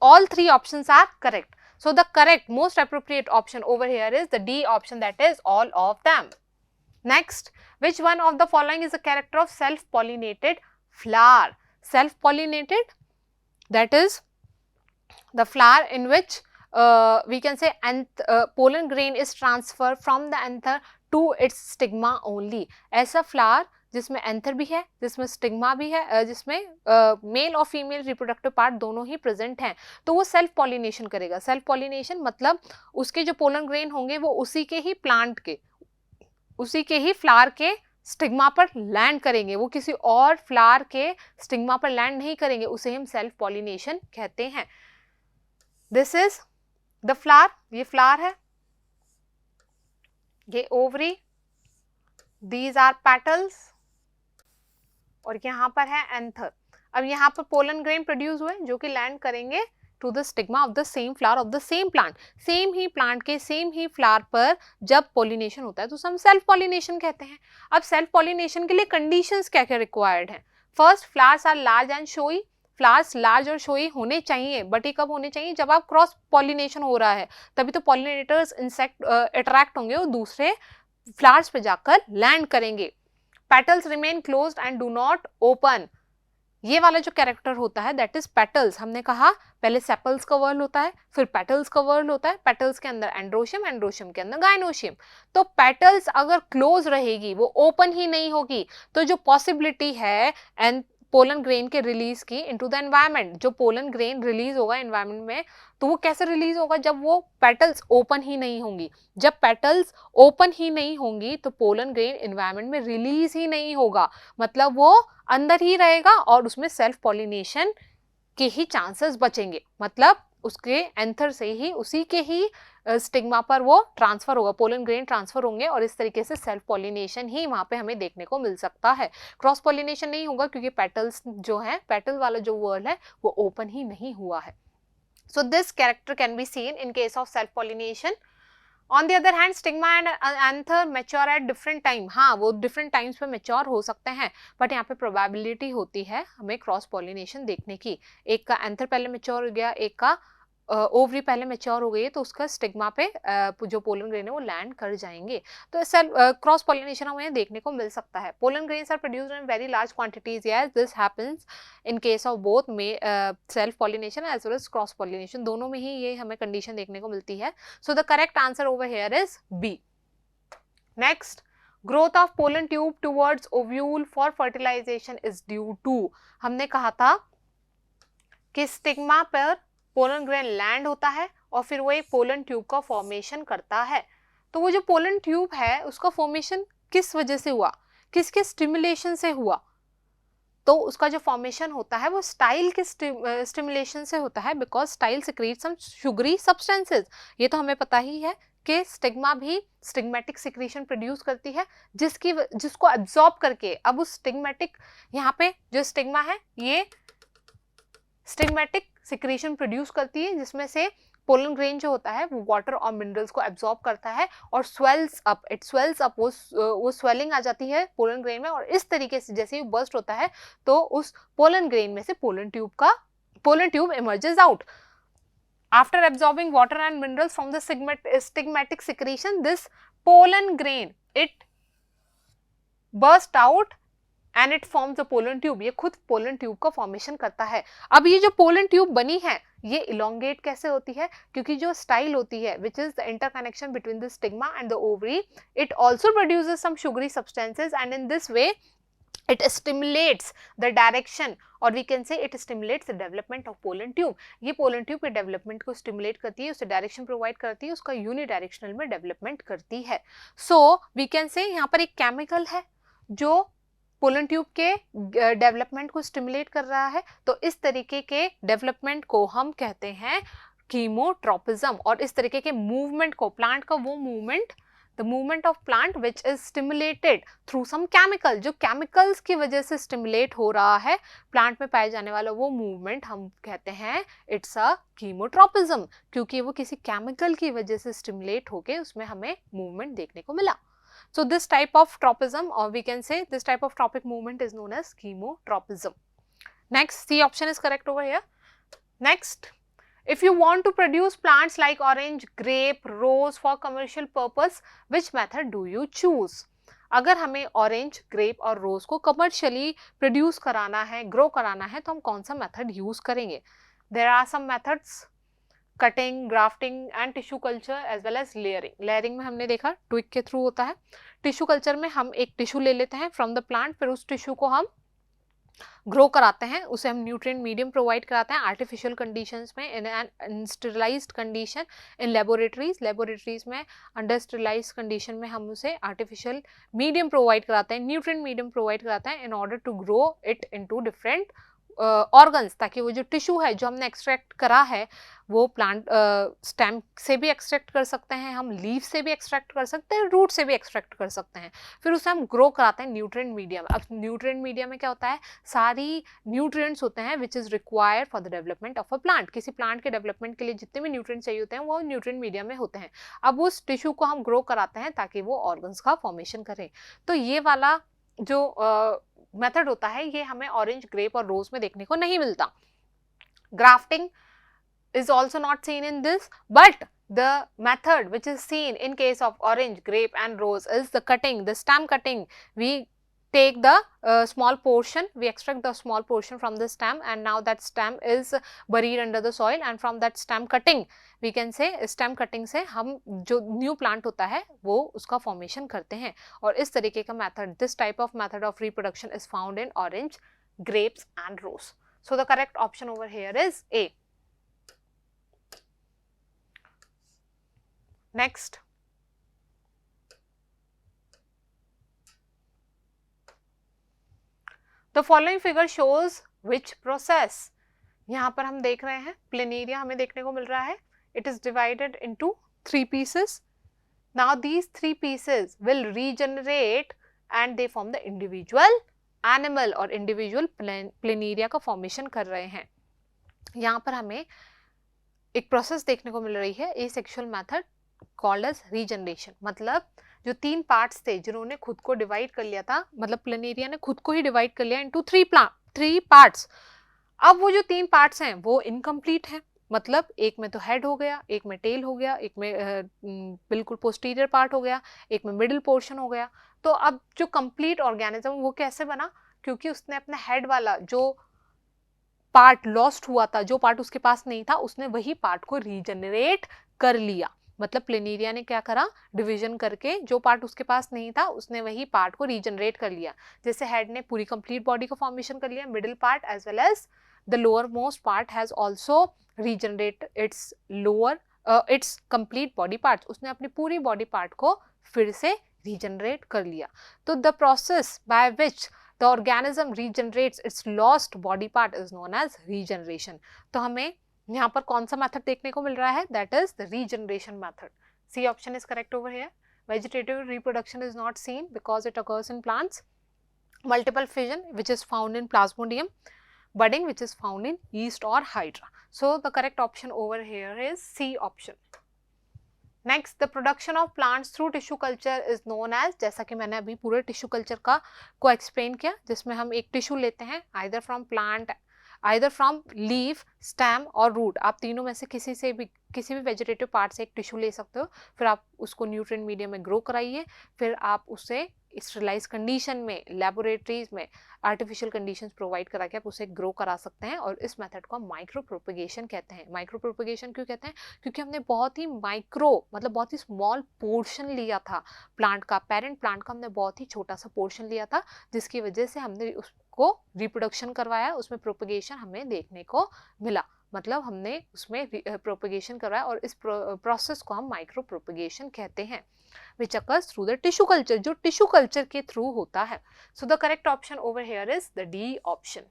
all three options are correct. So the correct, most appropriate option over here is the D option, that is all of them. Next, which one of the following is a character of self-pollinated flower? Self-pollinated, that is the flower in which we can say pollen grain is transferred from the anther to its stigma only. ऐसा flower जिसमें anther भी है, जिसमें stigma भी है, जिसमें mail और female reproductive part दोनों ही प्रेजेंट हैं, तो वो सेल्फ पॉलिनेशन करेगा. सेल्फ पॉलिनेशन मतलब उसके जो पोलन ग्रेन होंगे वो उसी के ही प्लांट के, उसी के ही फ्लावर के स्टिग्मा पर लैंड करेंगे, वो किसी और फ्लावर के स्टिग्मा पर लैंड नहीं करेंगे, उसे हम सेल्फ पॉलिनेशन कहते हैं. दिस इज द फ्लावर, ये फ्लावर है, ये ओवरी, दीज आर पेटल्स, और यहाँ पर है एंथर. अब यहाँ पर पोलन ग्रेन प्रोड्यूस हुए जो कि लैंड करेंगे to the stigma of the same flower of the same plant. Same ही प्लांट के सेम ही फ्लावर पर जब पॉलिनेशन होता है तो हम सेल्फ पॉलिनेशन कहते हैं. अब सेल्फ पॉलिनेशन के लिए कंडीशंस क्या क्या रिक्वायर्ड हैं? First, flowers are large and showy. Flowers large और शोई होने चाहिए, बट ये कब होने चाहिए? जब आप क्रॉस पॉलिनेशन हो रहा है, तभी तो पॉलिनेटर्स इंसेक्ट अट्रैक्ट होंगे और दूसरे फ्लावर्स पे जाकर लैंड करेंगे. Petals remain closed end do not open. ये वाला जो कैरेक्टर होता है दैट इज पेटल्स. हमने कहा पहले सेपल्स का वर्ल्ड होता है, फिर पेटल्स का वर्ल्ड होता है. पेटल्स के अंदर एंड्रोशियम, एंड्रोशियम के अंदर गाइनोशियम. तो पेटल्स अगर क्लोज रहेगी, वो ओपन ही नहीं होगी, तो जो पॉसिबिलिटी है एंड पोलन ग्रेन के रिलीज की इनटू द एनवायरनमेंट, जो पोलन ग्रेन रिलीज होगा एनवायरनमेंट में, तो वो कैसे रिलीज होगा? जब वो पेटल्स ओपन ही नहीं होंगी. जब पेटल्स ओपन ही नहीं होंगी तो पोलन ग्रेन एनवायरनमेंट में रिलीज ही नहीं होगा, मतलब वो अंदर ही रहेगा और उसमें सेल्फ पॉलिनेशन के ही चांसेस बचेंगे. मतलब उसके एंथर से ही, उसी के ही स्टिग्मा पर वो ट्रांसफर होगा, पोलन ग्रेन ट्रांसफर होंगे, और इस तरीके से सेल्फ पॉलिनेशन ही वहां पे हमें देखने को मिल सकता है. क्रॉस पॉलिनेशन नहीं होगा क्योंकि पेटल्स जो है, पेटल वाला जो वर्ल्ड है वो ओपन ही नहीं हुआ है. So this character can be seen in case of self pollination. On the other hand stigma and anther mature at different time. हाँ, वो डिफरेंट टाइम्स पे मैच्योर हो सकते हैं, बट यहाँ पे प्रोबेबिलिटी होती है हमें क्रॉस पॉलिनेशन देखने की. एक का एंथर पहले मैच्योर हो गया, एक का ओवरी पहले मैच्योर हो गई है, तो उसका स्टिग्मा पे जो पोलन ग्रेन है वो लैंड कर जाएंगे. तो क्रॉस पॉलिनेशन हमें देखने को मिल सकता है. Pollen grains are produced in very large quantities. Yes, this happens in case of both self pollination as well as cross pollination. दोनों में ही ये हमें कंडीशन देखने को मिलती है. So the correct answer over here is B. Next, growth of pollen tube towards ovule for fertilization is due to. हमने कहा था कि स्टिग्मा पर पोलन ग्रेन लैंड होता है और फिर वो एक पोलन ट्यूब का फॉर्मेशन करता है. तो वो जो पोलन ट्यूब है उसका फॉर्मेशन किस वजह से हुआ, किसके स्टिमुलेशन से हुआ? तो उसका जो फॉर्मेशन होता है वो स्टाइल के स्टिमुलेशन से होता है, because style secrete some sugary substances. ये तो हमें पता ही है कि स्टिग्मा भी स्टिग्मेटिक सिक्रीशन प्रोड्यूस करती है, जिसको एब्जॉर्ब करके अब उस स्टिग्मेटिक, यहाँ पे जो स्टिग्मा है ये स्टिग्मेटिक सिक्रीशन प्रोड्यूस करती है, जिसमें से पोलन ग्रेन जो होता है वो वाटर और मिनरल्स को एब्जॉर्ब करता है और swells up, it swells up, वो स्वेलिंग आ जाती है पोलन ग्रेन में, और इस तरीके से जैसे ही बर्स्ट होता है तो उस पोलन ग्रेन में से pollen tube emerges out. After absorbing water and minerals from the stigmatic secretion, this pollen grain it burst out and it forms the pollen tube. ये खुद पोलन ट्यूब का फॉर्मेशन करता है. अब ये जो पोलन ट्यूब बनी है ये इलोंगेट कैसे होती है? क्योंकि जो स्टाइल होती है which is the interconnection between the stigma and the ovary, it also produces some sugary substances and in this way it stimulates the direction, or we can say it stimulates the development of pollen tube. ये pollen tube के development को stimulate करती है, उसे direction provide करती है, उसका unidirectional में development करती है. So we can say यहाँ पर एक chemical है जो पोलन ट्यूब के डेवलपमेंट को स्टिमुलेट कर रहा है. तो इस तरीके के डेवलपमेंट को हम कहते हैं कीमोट्रोपिज्म, और इस तरीके के मूवमेंट को, प्लांट का वो movement, the movement of plant which is stimulated through some chemical, जो केमिकल्स की वजह से स्टिमुलेट हो रहा है प्लांट में पाए जाने वाला वो मूवमेंट हम कहते हैं इट्स अ कीमोट्रोपिज्म, क्योंकि वो किसी केमिकल की वजह से स्टिमुलेट होके उसमें हमें मूवमेंट देखने को मिला. So this type of tropism, or we can say this type of tropic movement is known as chemotropism. Next, C option is correct over here. Next, if you want to produce plants like orange, grape, rose for commercial purpose, which method do you choose? अगर हमें orange, grep और रोज को commercially produce कराना है, grow कराना है, तो हम कौन सा मेथड यूज करेंगे? There are some methods, cutting, grafting and tissue culture as well as layering. Layering में हमने देखा ट्विग के थ्रू होता है। टिश्यू कल्चर में हम एक टिश्यू ले लेते हैं फ्रॉम द प्लांट, फिर उस टिश्यू को हम ग्रो कराते हैं, उसे हम न्यूट्रिएंट मीडियम प्रोवाइड कराते हैं आर्टिफिशियल कंडीशंस में, in an sterilised condition, in laboratories में अंडर स्टेरिलाइज्ड कंडीशन में हम उसे आर्टिफिशियल मीडियम प्रोवाइड कराते हैं, न्यूट्रिएंट मीडियम प्रोवाइड कराते हैं in order to grow it into different organs, ताकि वो जो टिश्यू है जो हमने एक्सट्रैक्ट करा है वो प्लांट स्टेम से भी एक्सट्रैक्ट कर सकते हैं, हम लीफ से भी एक्सट्रैक्ट कर सकते हैं, रूट से भी एक्सट्रैक्ट कर सकते हैं, फिर उसे हम ग्रो कराते हैं न्यूट्रिएंट मीडियम। अब न्यूट्रिएंट मीडियम में क्या होता है, सारी न्यूट्रिएंट्स होते हैं which is required for the development of a plant. किसी प्लांट के डेवलपमेंट के लिए जितने भी न्यूट्रिएंट्स चाहिए होते हैं वो न्यूट्रिएंट मीडियम में होते हैं। अब उस टिश्यू को हम ग्रो कराते हैं ताकि वो ऑर्गन्स का फॉर्मेशन करें। तो ये वाला जो मेथड होता है ये हमें ऑरेंज, ग्रेप और रोज में देखने को नहीं मिलता। Grafting is also not seen in this, but the method which is seen in case of orange, grape and rose is the cutting, the stem cutting. We take the small portion, we extract the small portion from the stem, and now that stem is buried under the soil, and from that stem cutting we can say, stem cutting से हम जो new plant होता है वो उसका formation करते हैं। और इस तरीके का method, this type of method of reproduction is found in orange, grapes and rose. So the correct option over here is A. Next, the following figure shows which process? यहाँ पर हम देख रहे हैं प्लेनेरिया हमें देखने को मिल रहा है। It is divided into 3 pieces. Now these 3 pieces will regenerate and they form the individual animal और individual प्लेनेरिया का फॉर्मेशन कर रहे हैं। यहाँ पर हमें एक प्रोसेस देखने को मिल रही है, asexual method called as regeneration. मतलब जो 3 पार्ट्स थे जिन्होंने खुद को डिवाइड कर लिया था, मतलब प्लेनेरिया ने खुद को ही डिवाइड कर लिया इनटू 3 पार्ट्स। अब वो जो 3 पार्ट्स हैं वो इनकम्प्लीट हैं, मतलब एक में तो हेड हो गया, एक में टेल हो गया, एक में बिल्कुल पोस्टीरियर पार्ट हो गया, एक में मिडिल पोर्शन हो गया। तो अब जो कंप्लीट ऑर्गेनिज्म वो कैसे बना? क्योंकि उसने अपना हेड वाला जो पार्ट लॉस्ट हुआ था, जो पार्ट उसके पास नहीं था, उसने वही पार्ट को रीजनरेट कर लिया। मतलब प्लेनेरिया ने क्या करा, डिवीजन करके जो पार्ट उसके पास नहीं था उसने वही पार्ट को रीजनरेट कर लिया। जैसे हेड ने पूरी कंप्लीट बॉडी का फॉर्मेशन कर लिया, middle part as well as the lower most part has also regenerate its complete body parts. उसने अपनी पूरी बॉडी पार्ट को फिर से रीजनरेट कर लिया। तो the process by which the organism regenerates its lost body part is known as regeneration. तो हमें यहाँ पर कौन सा मेथड देखने को मिल रहा है? That is the regeneration method. C option is correct over here. Vegetative reproduction is not seen because it occurs in plants. Multiple fission which is found in Plasmodium. Budding which is found in yeast or hydra. So the correct option over here is C option. Next, the production of plants through tissue culture is known as, जैसा कि मैंने अभी पूरे tissue culture को explain किया, जिसमें हम एक टिश्यू लेते हैं either from plant, either from leaf, stem और रूट। आप तीनों में से किसी भी वेजिटेटिव पार्ट से एक टिश्यू ले सकते हो, फिर आप उसको न्यूट्रिएंट मीडियम में ग्रो कराइए, फिर आप उसे स्टेरिलाइज कंडीशन में, लेबोरेटरीज में आर्टिफिशियल कंडीशंस प्रोवाइड करा के आप उसे ग्रो करा सकते हैं। और इस मेथड को हम माइक्रो प्रोपेगेशन कहते हैं। माइक्रो प्रोपेगेशन क्यों कहते हैं? क्योंकि हमने बहुत ही माइक्रो, मतलब बहुत ही स्मॉल पोर्शन लिया था प्लांट का, पेरेंट प्लांट का हमने बहुत ही छोटा सा पोर्शन लिया था, जिसकी वजह से हमने उसको रिप्रोडक्शन करवाया, उसमें प्रोपेगेशन हमें देखने को मिला। मतलब हमने उसमें प्रोपेगेशन करवाया और इस प्रोसेस को हम माइक्रो प्रोपेगेशन कहते हैं, which occurs through the tissue culture, जो टिश्यू कल्चर के थ्रू होता है। So the correct option over here is the D option.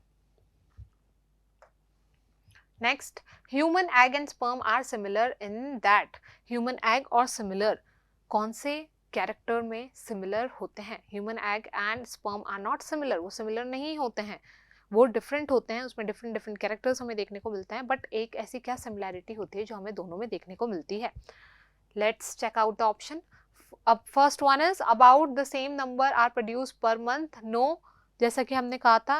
Next, human egg and sperm are similar in that. Human egg और similar कौन से character में similar होते हैं? Human egg and sperm are not similar, वो similar नहीं होते हैं, वो डिफरेंट होते हैं, उसमें डिफरेंट कैरेक्टर्स हमें देखने को मिलते हैं। बट एक ऐसी क्या सिमिलैरिटी होती है जो हमें दोनों में देखने को मिलती है? Let's check out the option. अब first one is about the same number are produce per month. No, जैसा कि हमने कहा था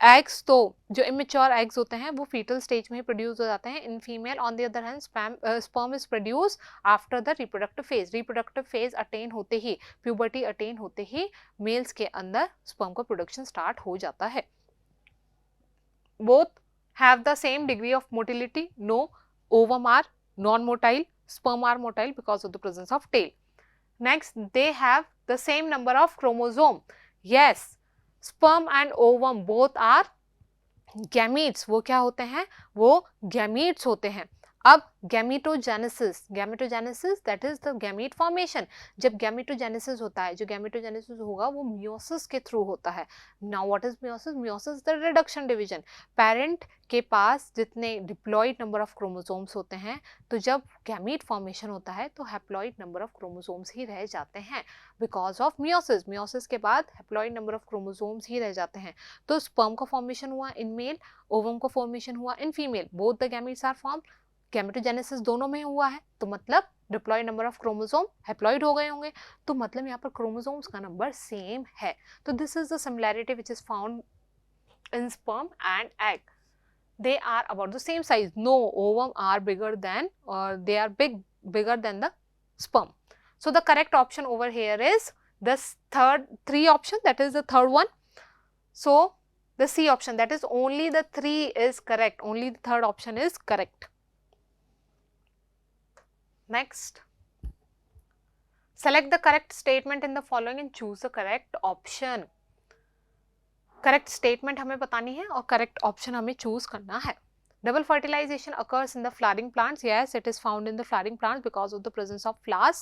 एग्स तो जो इमेच्योर एग्स होते हैं वो फीटल स्टेज में ही प्रोड्यूस हो जाते हैं. In female on the other hand sperm is produce after the reproductive phase. Reproductive phase attain होते ही, प्यूबर्टी अटेन होते ही मेल्स के अंदर स्पर्म का प्रोडक्शन स्टार्ट हो जाता है. Both have the same degree of motility. No, ovum are non motile, sperm are motile because of the presence of tail. Next, they have the same number of chromosome. Yes, sperm and ovum both are gametes. वो क्या होते हैं? वो gametes होते हैं. अब gametogenesis, gametogenesis that is the gamete formation. जब gametogenesis होता है, जो गैमेटोजेनेसिस होगा वो मियोसिस के थ्रू होता है. Now what is meiosis? Meiosis the reduction division. Parent के पास जितने डिप्लॉइड नंबर ऑफ क्रोमोसोम्स होते हैं, तो जब गैमेट फॉर्मेशन होता है तो हैप्लॉइड नंबर ऑफ क्रोमोसोम्स ही रह जाते हैं बिकॉज ऑफ मियोसिस. मियोसिस के बाद हैप्लॉइड नंबर ऑफ क्रोमोसोम्स ही रह जाते हैं. तो स्पर्म का फॉर्मेशन हुआ इन मेल, ओवम का फॉर्मेशन हुआ in female. Both the gametes are formed. Gametogenesis दोनों में हुआ है, तो मतलब diploid number of chromosome haploid हो गए होंगे, तो मतलब यहाँ पर क्रोमोसोम्स का नंबर सेम है. तो this is the similarity which is found in sperm and egg. They are about the same size. No, ovum are bigger than, or they are bigger than the sperm. So the correct option over here is this three option, that is the third one. So the C option, that is only the 3 is correct. Only the third option is correct. Next, select the correct statement in the following and choose the correct option. Correct statement हमें बतानी है और correct option हमें choose करना है. Double fertilization occurs in the flowering plants. Yes, it is found in the flowering plants because of the presence of flowers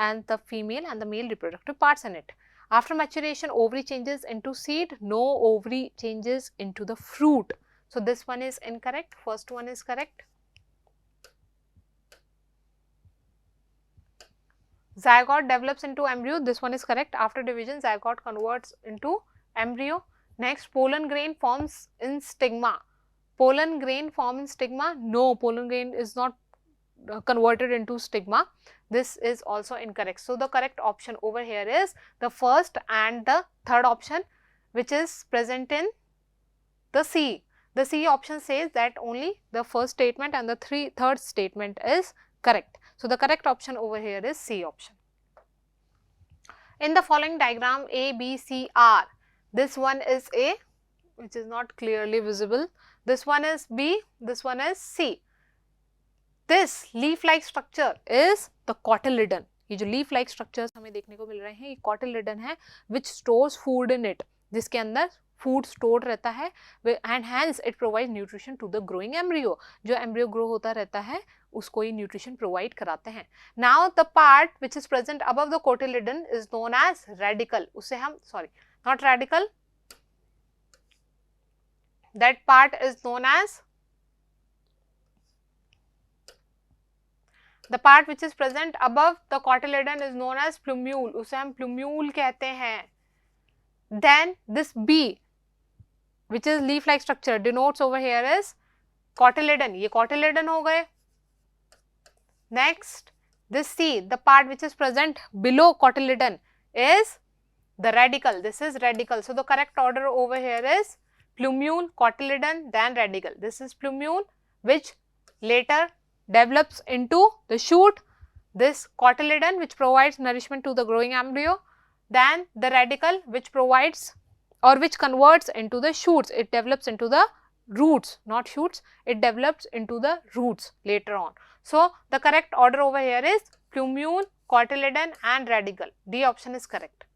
and the female and the male reproductive parts in it. After maturation, ovary changes into seed. No ovary changes into the fruit. So this one is incorrect. First one is correct. Zygote develops into embryo. This one is correct. After division, zygote converts into embryo. Next, pollen grain forms in stigma. Pollen grain form in stigma? No, pollen grain is not converted into stigma. This is also incorrect. So the correct option over here is the first and the third option, which is present in the C. The C option says that only the first statement and the third statement is correct. So the correct option over here is C option. In the following diagram, A, B, C, R. This one is A, which is not clearly visible. This one is B, this one is C. This leaf-like structure is the cotyledon. ये जो leaf-like structures हमें देखने को मिल रहे हैं, ये cotyledon है, which stores food in it, जिसके अंदर फूड स्टोर्ड रहता है, and hence it provide nutrition to the growing embryo. जो एम्ब्रियो ग्रो होता रहता है उसको ये न्यूट्रिशन प्रोवाइड कराते हैं. Now the part which is present above the cotyledon is known as radicle. उसे हम not radical, that part is known as, the part which is present above the cotyledon is known as plumule. उसे हम plumule कहते हैं. Then this B, which is leaf like structure, denotes over here is cotyledon. ये cotyledon हो गए. Next, this C, the part which is present below cotyledon is the radicle. This is radicle. So the correct order over here is plumule, cotyledon, then radicle. This is plumule, which later develops into the shoot. This cotyledon, which provides nourishment to the growing embryo. Then the radicle, which provides or which converts into the shoots. It develops into the roots, not shoots. It develops into the roots later on. So the correct order over here is plumule, cotyledon, and radicle. D option is correct.